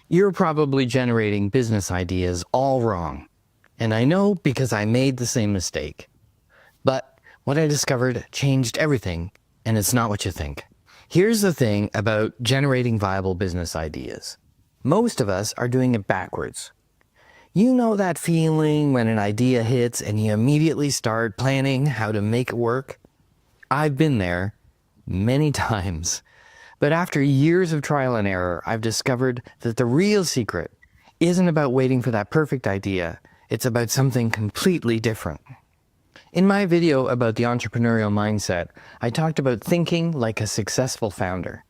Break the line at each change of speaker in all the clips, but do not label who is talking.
You're probably generating business ideas all wrong. And I know because I made the same mistake. But what I discovered changed everything, and it's not what you think. Here's the thing about generating viable business ideas. Most of us are doing it backwards. You know that feeling when an idea hits and you immediately start planning how to make it work? I've been there many times. But after years of trial and error, I've discovered that the real secret isn't about waiting for that perfect idea. It's about something completely different. In my video about the entrepreneurial mindset, I talked about thinking like a successful founder.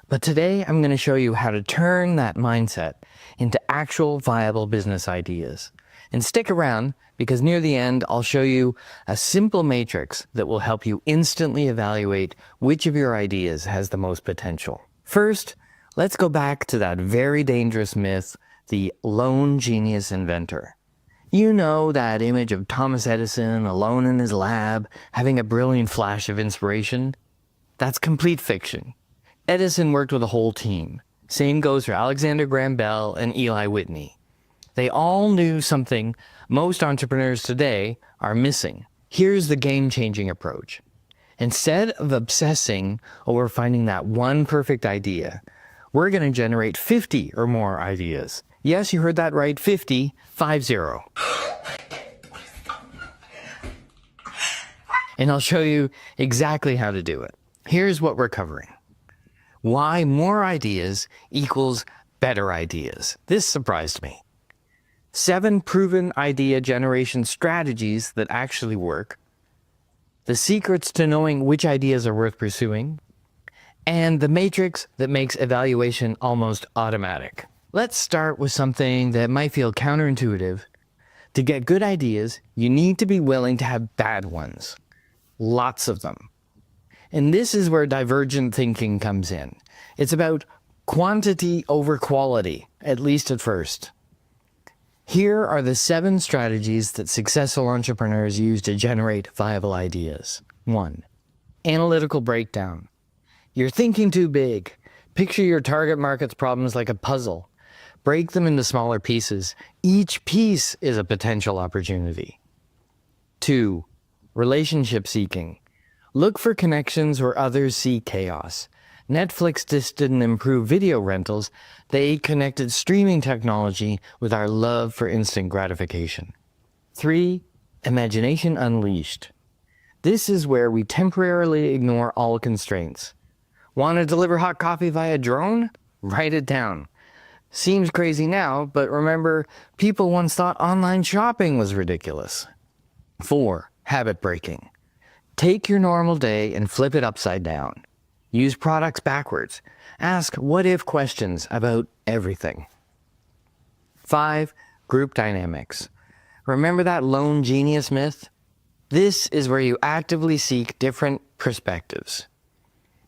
But today, I'm going to show you how to turn that mindset into actual viable business ideas. And stick around, because near the end, I'll show you a simple matrix that will help you instantly evaluate which of your ideas has the most potential. First, let's go back to that very dangerous myth, the lone genius inventor. You know that image of Thomas Edison alone in his lab, having a brilliant flash of inspiration? That's complete fiction. Edison worked with a whole team. Same goes for Alexander Graham Bell and Eli Whitney. They all knew something most entrepreneurs today are missing. Here's the game-changing approach. Instead of obsessing over finding that one perfect idea, we're going to generate 50 or more ideas. Yes, you heard that right, 50, 50. And I'll show you exactly how to do it. Here's what we're covering. Why more ideas equals better ideas. This surprised me. 7 proven idea generation strategies that actually work, the secrets to knowing which ideas are worth pursuing, and the matrix that makes evaluation almost automatic. Let's start with something that might feel counterintuitive. To get good ideas, you need to be willing to have bad ones. Lots of them. And this is where divergent thinking comes in. It's about quantity over quality, at least at first. Here are the 7 strategies that successful entrepreneurs use to generate viable ideas. 1. Analytical breakdown. You're thinking too big. Picture your target market's problems like a puzzle. Break them into smaller pieces. Each piece is a potential opportunity. 2. Relationship seeking. Look for connections where others see chaos. Netflix just didn't improve video rentals, they connected streaming technology with our love for instant gratification. 3. Imagination unleashed. This is where we temporarily ignore all constraints. Want to deliver hot coffee via drone? Write it down. Seems crazy now, but remember, people once thought online shopping was ridiculous. 4. Habit breaking. Take your normal day and flip it upside down. Use products backwards. Ask what-if questions about everything. 5. Group dynamics. Remember that lone genius myth? This is where you actively seek different perspectives.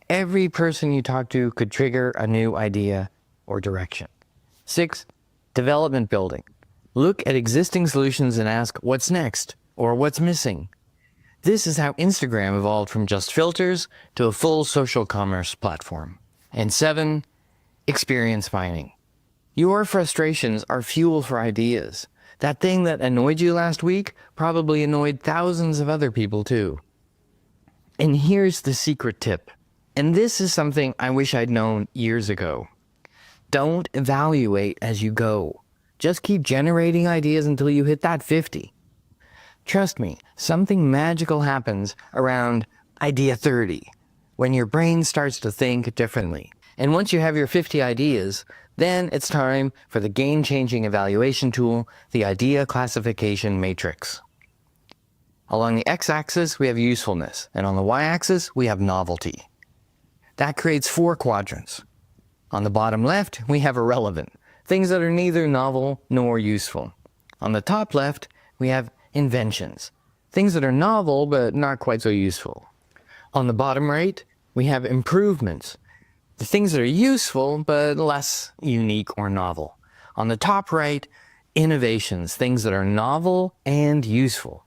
Every person you talk to could trigger a new idea or direction. 6. Development building. Look at existing solutions and ask what's next or what's missing. This is how Instagram evolved from just filters to a full social commerce platform. And 7, experience finding. Your frustrations are fuel for ideas. That thing that annoyed you last week probably annoyed thousands of other people too. And here's the secret tip. And this is something I wish I'd known years ago. Don't evaluate as you go. Just keep generating ideas until you hit that 50. Trust me, something magical happens around idea 30, when your brain starts to think differently. And once you have your 50 ideas, then it's time for the game-changing evaluation tool, the idea classification matrix. Along the x-axis, we have usefulness, and on the y-axis, we have novelty. That creates 4 quadrants. On the bottom left, we have irrelevant, things that are neither novel nor useful. On the top left, we have inventions, things that are novel but not quite so useful. On the bottom right, we have improvements, the things that are useful but less unique or novel. On the top right, innovations, things that are novel and useful.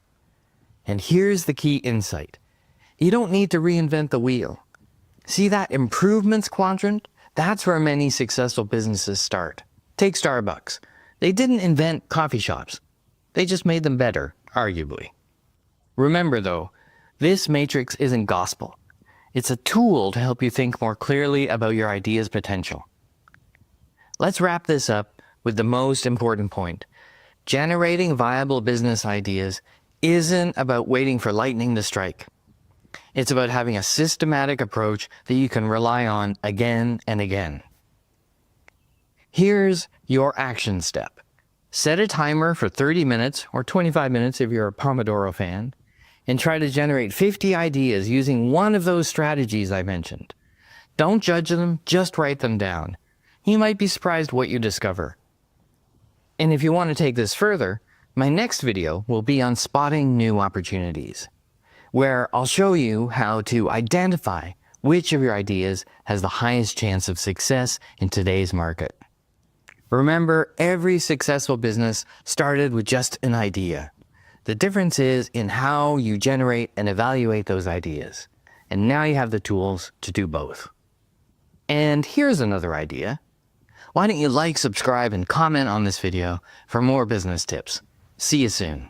And here's the key insight. You don't need to reinvent the wheel. See that improvements quadrant? That's where many successful businesses start. Take Starbucks. They didn't invent coffee shops. They just made them better, arguably. Remember though, this matrix isn't gospel. It's a tool to help you think more clearly about your idea's potential. Let's wrap this up with the most important point. Generating viable business ideas isn't about waiting for lightning to strike. It's about having a systematic approach that you can rely on again and again. Here's your action step. Set a timer for 30 minutes or 25 minutes if you're a Pomodoro fan, and try to generate 50 ideas using one of those strategies I mentioned. Don't judge them, just write them down. You might be surprised what you discover. And if you want to take this further, my next video will be on spotting new opportunities, where I'll show you how to identify which of your ideas has the highest chance of success in today's market. Remember, every successful business started with just an idea. The difference is in how you generate and evaluate those ideas. And now you have the tools to do both. And here's another idea. Why don't you like, subscribe, and comment on this video for more business tips? See you soon.